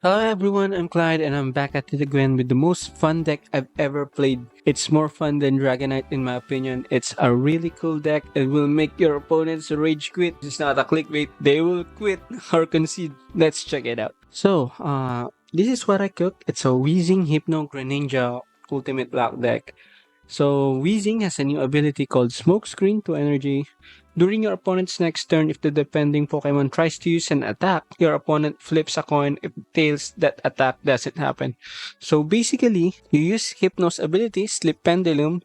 Hello everyone, I'm Clyde and I'm back at it again with the most fun deck I've ever played. It's more fun than Dragonite in my opinion. It's a really cool deck. It will make your opponents rage quit. It's not a clickbait. They will quit or concede. Let's check it out. This is what I cooked. It's a Weezing Hypno Greninja Ultimate Black deck. So Weezing has a new ability called Smoke Screen to Energy. During your opponent's next turn, if the defending Pokemon tries to use an attack, your opponent flips a coin. If tails, that attack doesn't happen. So basically, you use Hypno's ability, Sleep Pendulum,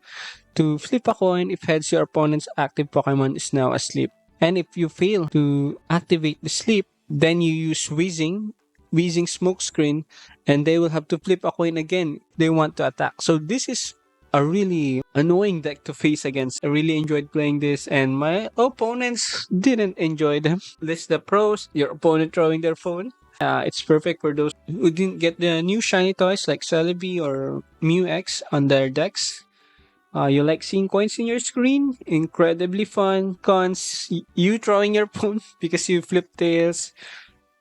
to flip a coin. If heads, your opponent's active Pokemon is now asleep. And if you fail to activate the sleep, then you use Weezing Smoke Screen, and they will have to flip a coin again. They want to attack. So this is a really annoying deck to face against. I really enjoyed playing this, and my opponents didn't enjoy them. List the pros: your opponent throwing their phone. It's perfect for those who didn't get the new shiny toys like Celebi or Mew X on their decks. You like seeing coins in your screen? Incredibly fun. Cons: you throwing your phone because you flip tails,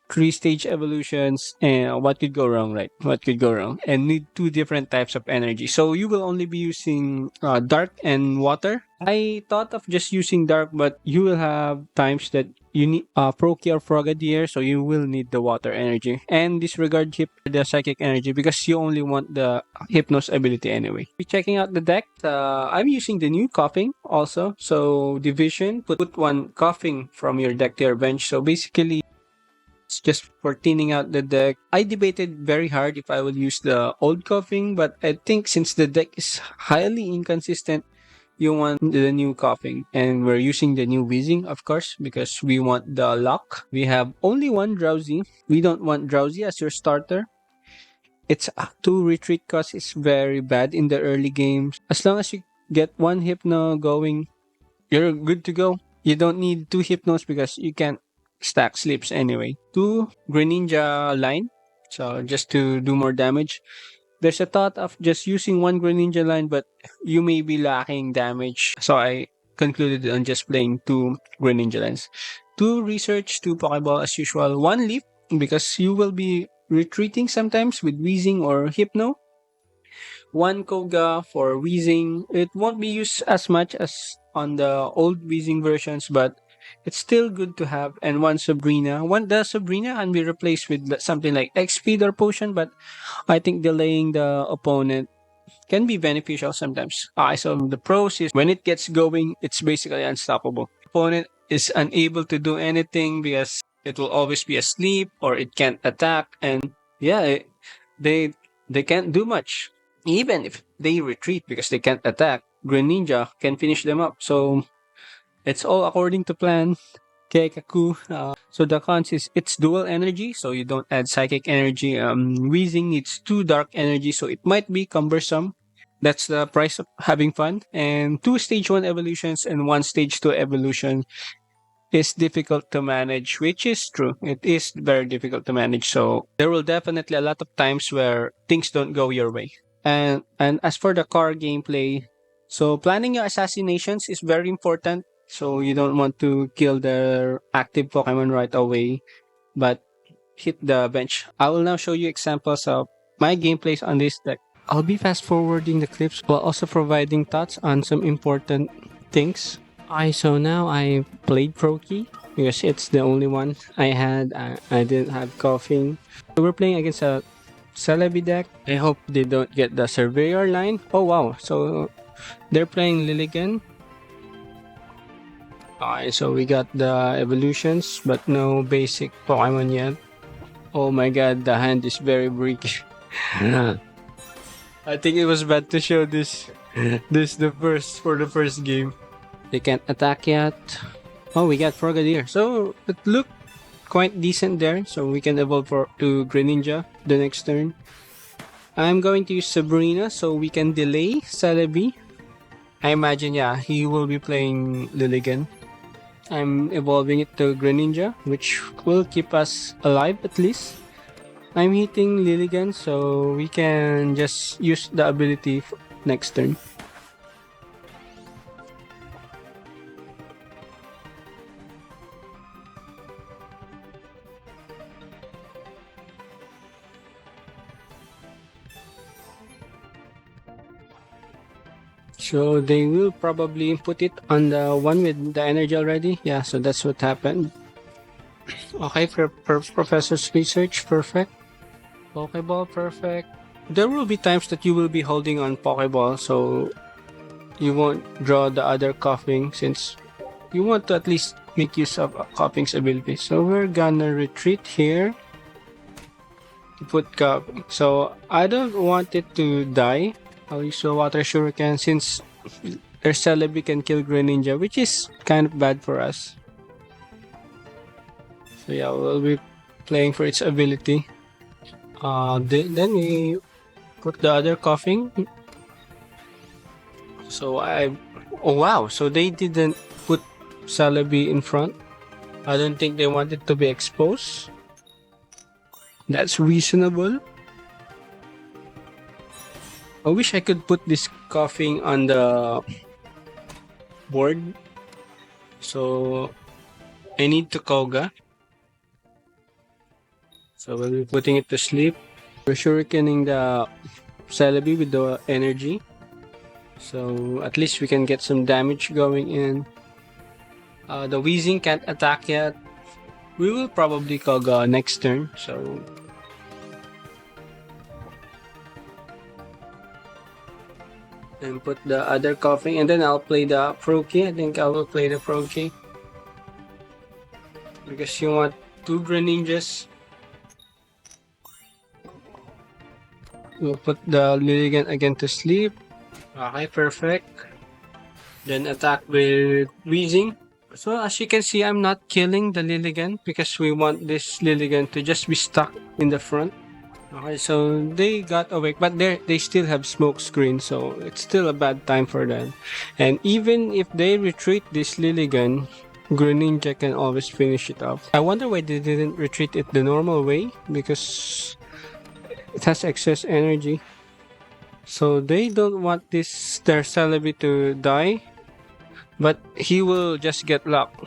three-stage evolutions, and what could go wrong, right? What could go wrong? And need two different types of energy. So you will only be using dark and water. I thought of just using dark, but you will have times that you need Proki or Frogadier, so you will need the water energy. And disregard the psychic energy because you only want the Hypnos ability anyway. Be checking out the deck. I'm using the new coughing also. So division, put one coughing from your deck to your bench. So basically, it's just for thinning out the deck. I debated very hard if I will use the old coughing, but I think since the deck is highly inconsistent, you want the new coughing. And we're using the new Weezing, of course, because we want the luck. We have only one Drowsy. We don't want Drowsy as your starter. Its 2 retreat cost is very bad in the early games. As long as you get one Hypno going, you're good to go. You don't need 2 Hypnos because you can stack sleeps anyway. 2 Greninja line, so just to do more damage. There's a thought of just using one Greninja line, but you may be lacking damage. So I concluded on just playing 2 Greninja lines. 2 research, 2 Pokeball as usual. 1 leap, because you will be retreating sometimes with Weezing or Hypno. 1 Koga for Weezing. It won't be used as much as on the old Weezing versions, but it's still good to have. And 1 Sabrina. The Sabrina can be replaced with something like X-Speed or Potion, but I think delaying the opponent can be beneficial sometimes. So the pros is when it gets going, it's basically unstoppable. Opponent is unable to do anything because it will always be asleep or it can't attack, and they they can't do much. Even if they retreat because they can't attack, Greninja can finish them up. So it's all according to plan. Keikaku. So the cons is it's dual energy, so you don't add psychic energy. Weezing needs 2 dark energy, so it might be cumbersome. That's the price of having fun. And 2 stage 1 evolutions and 1 stage 2 evolution is difficult to manage, which is true. It is very difficult to manage. So there will definitely a lot of times where things don't go your way. And as for the car gameplay, so planning your assassinations is very important. So you don't want to kill their active Pokemon right away, but hit the bench. I will now show you examples of my gameplays on this deck. I'll be fast forwarding the clips while also providing thoughts on some important things. I played Proki because it's the only one I had. I didn't have coughing. So we're playing against a Celebi deck. I hope they don't get the Surveyor line. Oh wow! So they're playing Lilligant. So we got the evolutions, but no basic Pokemon yet. Oh my god, the hand is very brick. I think it was bad to show this the first game. They can't attack yet. Oh, we got Frogadier. So it looked quite decent there. So we can evolve to Greninja the next turn. I'm going to use Sabrina so we can delay Celebi. I imagine, yeah, he will be playing Lilligant. I'm evolving it to Greninja, which will keep us alive at least. I'm hitting Lilligant, so we can just use the ability next turn. So they will probably put it on the one with the energy already. Yeah, so that's what happened. Okay, Professor's research, perfect. Pokeball, perfect. There will be times that you will be holding on Pokeball, so you won't draw the other coughing since you want to at least make use of coughing's ability. So we're gonna retreat here to put coughing. So I don't want it to die. I'll use a water shuriken since their celebi can kill Greninja, which is kind of bad for us. So yeah, we'll be playing for its ability. Then we put the other coughing. So oh wow, so they didn't put Celebi in front. I don't think they wanted to be exposed. That's reasonable. I wish I could put this coughing on the board. So I need to Koga. So we'll be putting it to sleep. We're shurikening the Celebi with the energy. So at least we can get some damage going in. The Weezing can't attack yet. We will probably Koga next turn, so... And put the other coughing, and then I'll play the Froakie. I think I will play the Froakie. Because you want 2 Greninjas. We'll put the Lilligant again to sleep. Okay, perfect. Then attack with Weezing. So as you can see, I'm not killing the Lilligant because we want this Lilligant to just be stuck in the front. Okay, so they got awake, but they still have smoke screen, so it's still a bad time for them. And even if they retreat this Lilligant, Greninja can always finish it off. I wonder why they didn't retreat it the normal way, because it has excess energy. So they don't want their Celebi to die, but he will just get locked.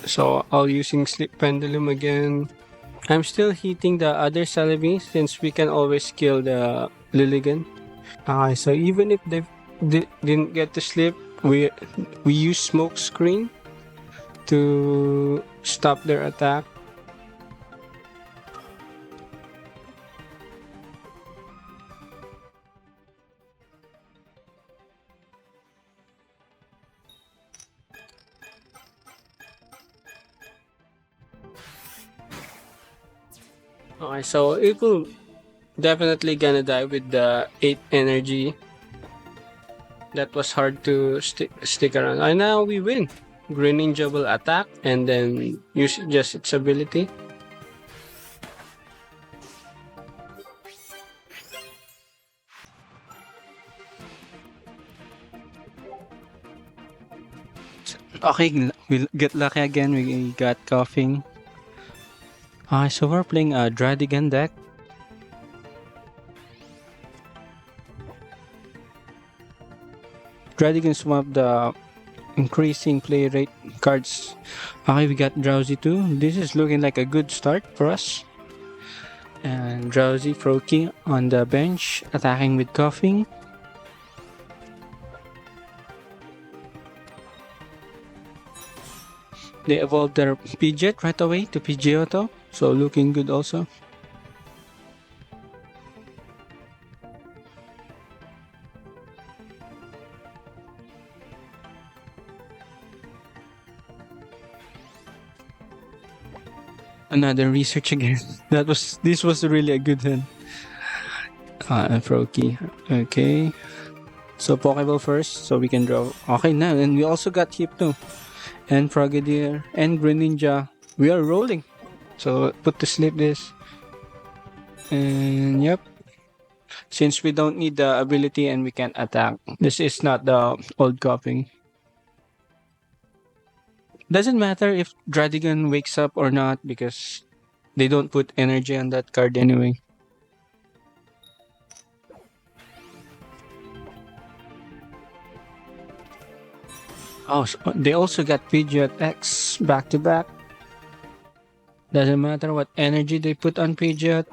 So I'll using Sleep Pendulum again. I'm still hitting the other Celebi since we can always kill the Lilligant. So even if they didn't get to sleep, we use Smoke Screen to stop their attack. Okay, so it will definitely gonna die with the 8 energy. That was hard to stick around. And now we win. Greninja will attack and then use just its ability. Okay, we'll get lucky again. We got coughing. So we're playing a Dradigan deck. Dradigan is one of the increasing play rate cards. Okay, we got Drowsy too. This is looking like a good start for us. And Drowsy Froakie on the bench, attacking with coughing. They evolved their Pidgeot right away to Pidgeotto, so looking good also. Another research again. This was really a good hand. Froakie. Okay. So Pokeball first, so we can draw. Okay, now and we also got Hypno and Frogadier and Greninja. We are rolling. So put to sleep this. And yep. Since we don't need the ability and we can't attack, this is not the old coughing. Doesn't matter if Dradigan wakes up or not because they don't put energy on that card anyway. Oh, so they also got Pidgeot X back to back. Doesn't matter what energy they put on Pidgeot.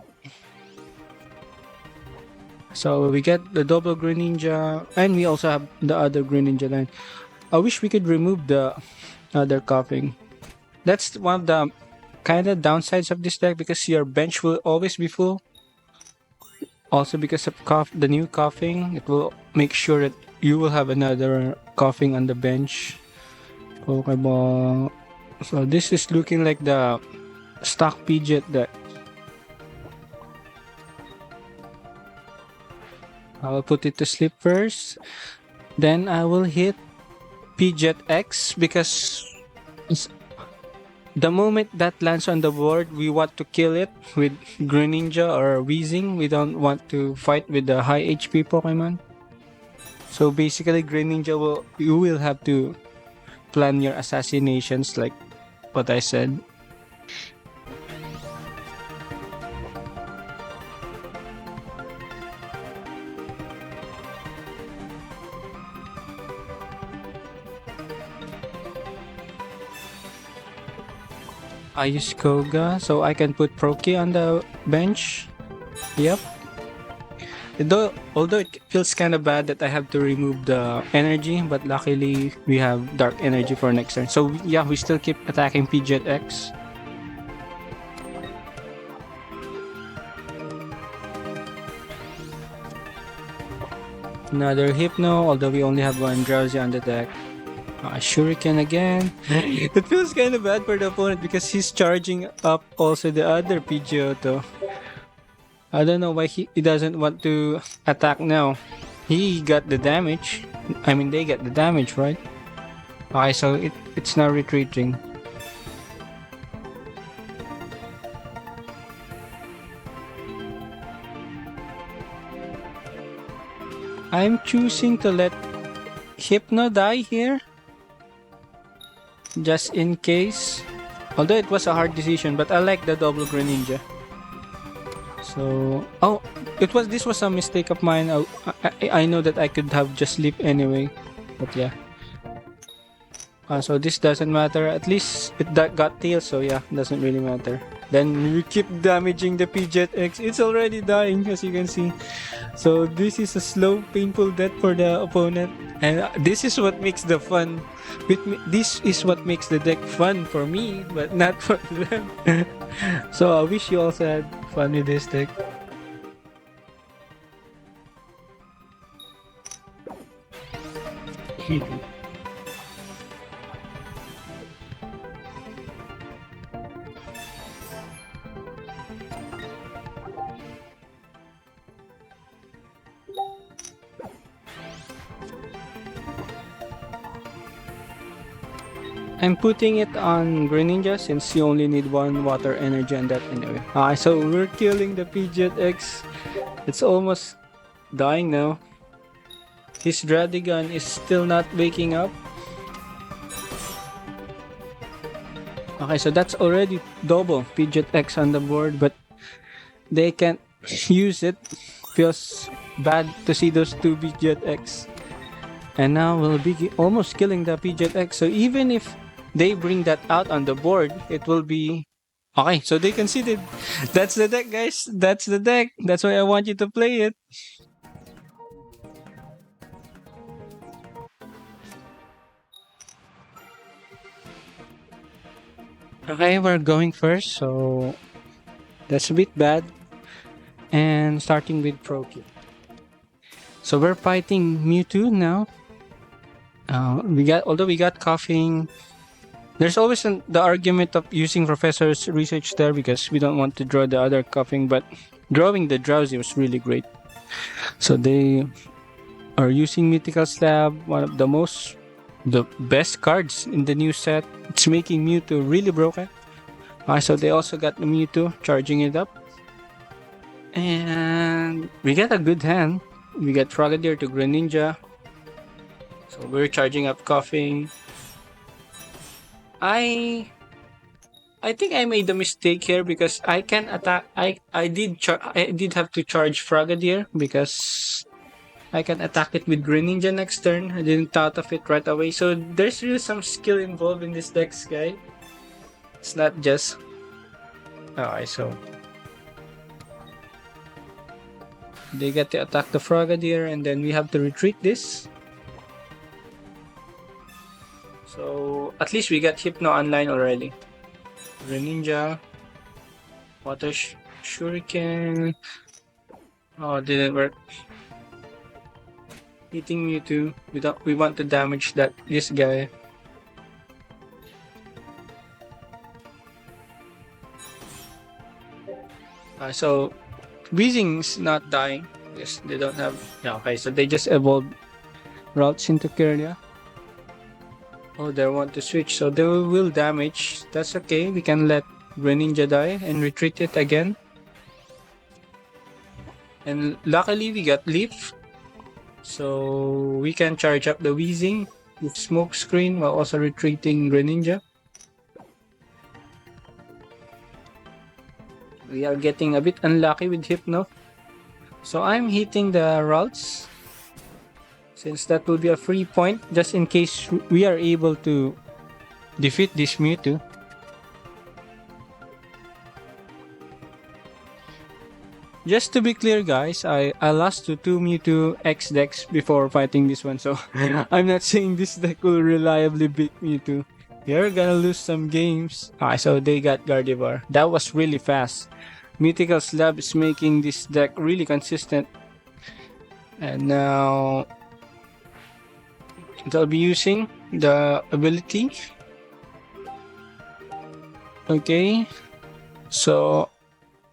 So we get the double Greninja, and we also have the other Greninja line. I wish we could remove the other coughing. That's one of the kind of downsides of this deck because your bench will always be full. Also because of the new coughing, it will make sure that you will have another coughing on the bench. Pokeball. So this is looking like the stock Pidgeot deck. I'll put it to sleep first. Then I will hit Pidgeot X because the moment that lands on the board, we want to kill it with Greninja or Weezing. We don't want to fight with the high HP Pokemon. So basically, you will have to plan your assassinations like what I said. I use Koga so I can put Proki on the bench. Yep. Although it feels kind of bad that I have to remove the energy, but luckily we have dark energy for next turn. So yeah, we still keep attacking Pidgeot X. Another Hypno, although we only have one Drowsy on the deck. Shuriken again. It feels kind of bad for the opponent because he's charging up also the other Pidgeotto. I don't know why he doesn't want to attack now. He got the damage. I mean, they get the damage, right? Okay, so it's now retreating. I'm choosing to let Hypno die here. Just in case. Although it was a hard decision, but I like the double Greninja. So, this was a mistake of mine. I know that I could have just leap anyway, but yeah. So this doesn't matter. At least it got tail, so yeah, doesn't really matter. Then we keep damaging the Pidgeot X. It's already dying, as you can see. So this is a slow, painful death for the opponent, and this is what makes the fun. This is what makes the deck fun for me, but not for them. So I wish you also had fun with this deck. I'm putting it on Greninja since you only need one water energy on that anyway. So we're killing the Pidgeot X. It's almost dying now. His Dradigan is still not waking up. Okay, so that's already double Pidgeot X on the board, but they can't use it. Feels bad to see those two Pidgeot X. And now we'll be almost killing the Pidgeot X. So even if they bring that out on the board, it will be... Okay, so they conceded. That's the deck, guys. That's the deck. That's why I want you to play it. Okay, we're going first, so that's a bit bad. And starting with Proki. So we're fighting Mewtwo now. Although we got coughing. There's always the argument of using Professor's research there because we don't want to draw the other coughing, but drawing the Drowsy was really great. So they are using Mythical Slab, one of the best cards in the new set. It's making Mewtwo really broken. So they also got the Mewtwo, charging it up. And we get a good hand. We get Frogadier to Greninja. So we're charging up coughing. I think I made a mistake here because I can attack. I did have to charge Frogadier because I can attack it with Greninja next turn. I didn't thought of it right away. So there's really some skill involved in this deck, guy. It's not just... Alright, so... They get to attack the Frogadier, and then we have to retreat this. So at least we got Hypno online already. Greninja, Water Shuriken. Oh, didn't work. Hitting Mewtwo. We want to damage this guy. So Weezing's not dying. Yes, they don't have. Yeah, okay, so they just evolved routes into Kirlia. Oh, they want to switch, so they will damage. That's okay. We can let Greninja die and retreat it again. And luckily, we got Leaf, so we can charge up the Weezing with Smoke Screen while also retreating Greninja. We are getting a bit unlucky with Hypno. So I'm hitting the routes, since that will be a free point just in case we are able to defeat this Mewtwo. Just to be clear, guys, I lost to 2 Mewtwo X decks before fighting this one, so I'm not saying this deck will reliably beat Mewtwo. You're gonna lose some games. So they got Gardevoir. That was really fast. Mythical Slab is making this deck really consistent. And now they'll be using the ability. Okay. So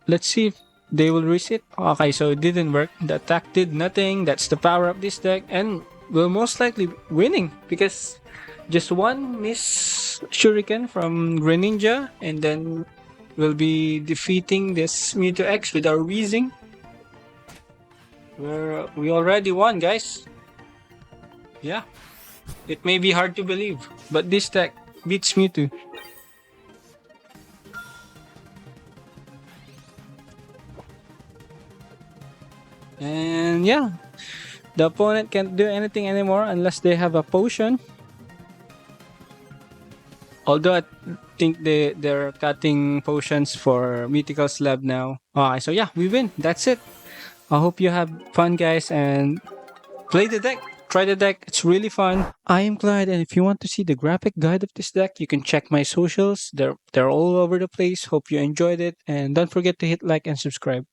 let's see if they will reset. Okay, so it didn't work. The attack did nothing. That's the power of this deck. And we're most likely winning because just one miss Shuriken from Greninja, and then we'll be defeating this Mewtwo X with our Weezing. We already won, guys. Yeah. It may be hard to believe, but this deck beats Mewtwo. And yeah, the opponent can't do anything anymore unless they have a potion. Although I think they're cutting potions for Mythical Slab now. So yeah, we win. That's it. I hope you have fun, guys, and play the deck. Try the deck. It's really fun. I am Clyde, and if you want to see the graphic guide of this deck, you can check my socials. They're all over the place. Hope you enjoyed it, and don't forget to hit like and subscribe.